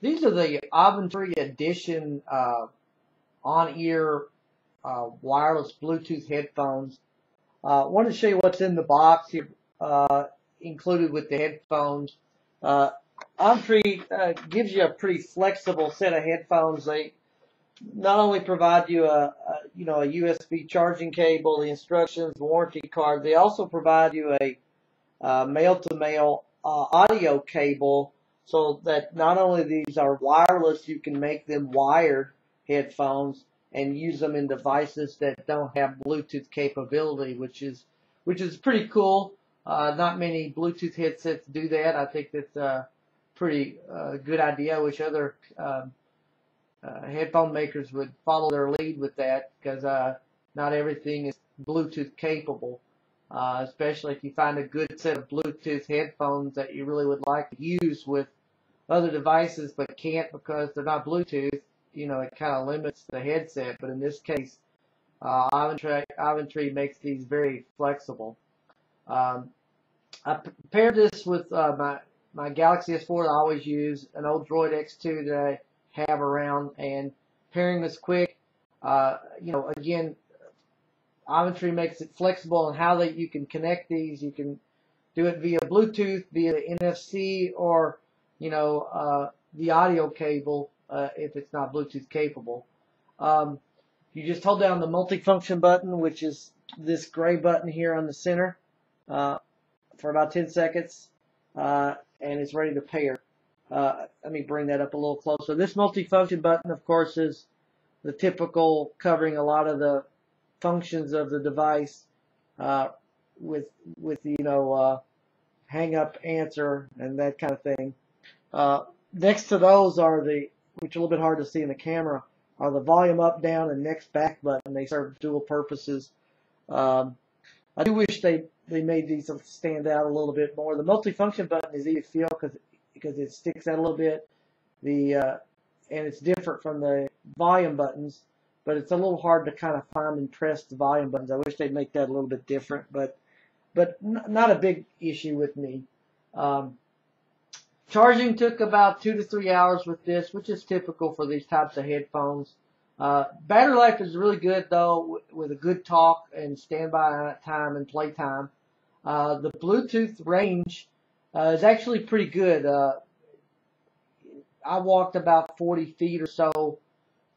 These are the Avantree Audition on-ear wireless Bluetooth headphones. I want to show you what's in the box here, included with the headphones. Avantree gives you a pretty flexible set of headphones. They not only provide you a USB charging cable, the instructions, warranty card. They also provide you a male-to-male audio cable, so that not only these are wireless, you can make them wired headphones and use them in devices that don't have Bluetooth capability, which is pretty cool. Not many Bluetooth headsets do that. I think that's a pretty good idea. I wish other headphone makers would follow their lead with that, because not everything is Bluetooth capable. Especially if you find a good set of Bluetooth headphones that you really would like to use with other devices but can't because they're not Bluetooth. It kind of limits the headset. But in this case, Avantree makes these very flexible. I paired this with my Galaxy S4 that I always use, an old Droid X2 that I have around, and pairing this quick. Again, Avantree makes it flexible on how you can connect these. You can do it via Bluetooth, via the NFC, or the audio cable if it's not Bluetooth capable. You just hold down the multifunction button, which is this gray button here on the center, for about 10 seconds, and it's ready to pair. Let me bring that up a little closer. This multifunction button, of course, is the typical covering a lot of the functions of the device, with hang up, answer, and that kind of thing. Next to those are which are a little bit hard to see in the camera, are the volume up, down, and next back button. They serve dual purposes. I do wish they made these stand out a little bit more. The multifunction button is easy to feel because it sticks out a little bit. And it's different from the volume buttons, but it's a little hard to kind of find and press the volume buttons. I wish they'd make that a little bit different, but not a big issue with me. Charging took about 2 to 3 hours with this, which is typical for these types of headphones. Battery life is really good, though, with a good talk and standby time and play time. The Bluetooth range is actually pretty good. I walked about 40 feet or so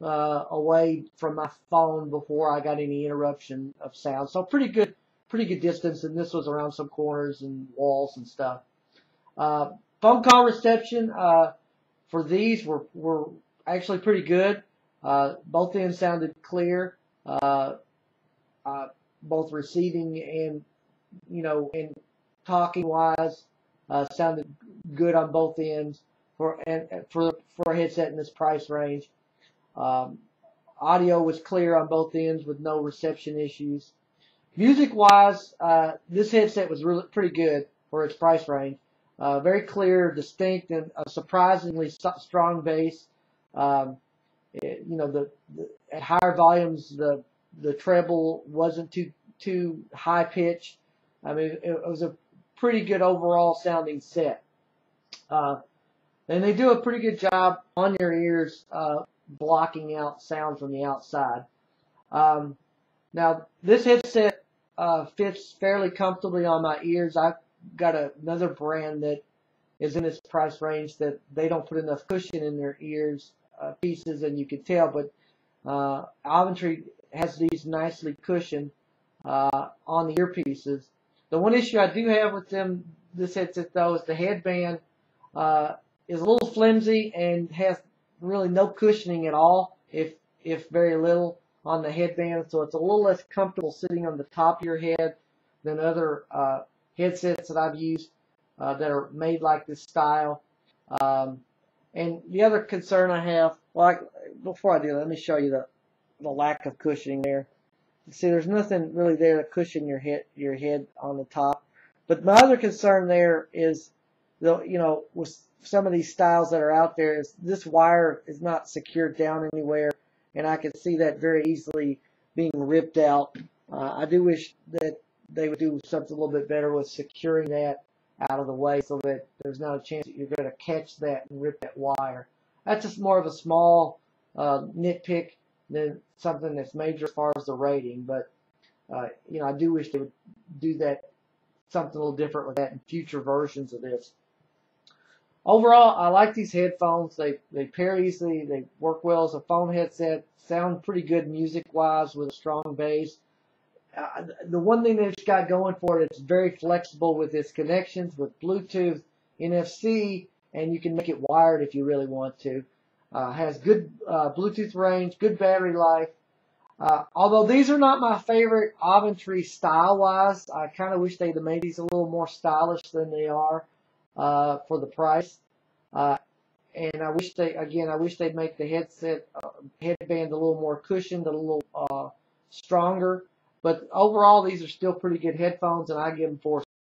away from my phone before I got any interruption of sound. So pretty good distance, and this was around some corners and walls and stuff. Phone call reception for these were actually pretty good. Both ends sounded clear, both receiving and and talking wise, sounded good on both ends for a headset in this price range. Audio was clear on both ends with no reception issues. Music wise, this headset was really pretty good for its price range. Very clear, distinct, and a surprisingly strong bass. At higher volumes, the treble wasn't too high pitched. I mean, it was a pretty good overall sounding set. And they do a pretty good job on your ears, blocking out sound from the outside. Now, this headset fits fairly comfortably on my ears. I've got another brand that is in this price range that they don't put enough cushion in their ears pieces, and you can tell, but Avantree has these nicely cushioned on the earpieces. The one issue I do have with this headset, though, is the headband is a little flimsy and has really no cushioning at all, if very little, on the headband. So it's a little less comfortable sitting on the top of your head than other headsets that I've used that are made like this style. And the other concern I have, before I do that, let me show you the lack of cushioning there. See, there's nothing really there to cushion your head on the top. But my other concern there is, with some of these styles that are out there, is this wire is not secured down anywhere, and I can see that very easily being ripped out. I do wish that they would do something a little bit better with securing that out of the way, so that there's not a chance that you're going to catch that and rip that wire. that's just more of a small nitpick than something that's major as far as the rating. But I do wish they would do that something a little different with that in future versions of this. Overall, I like these headphones. They pair easily. They work well as a phone headset. Sound pretty good music-wise with a strong bass. The one thing that it's got going for it, it's very flexible with its connections with Bluetooth, NFC, and you can make it wired if you really want to. Has good Bluetooth range, good battery life. Although these are not my favorite Avantree style-wise, I kind of wish they'd have made these a little more stylish than they are for the price. And I wish they'd make the headband a little more cushioned, a little stronger. But overall, these are still pretty good headphones, and I give them 4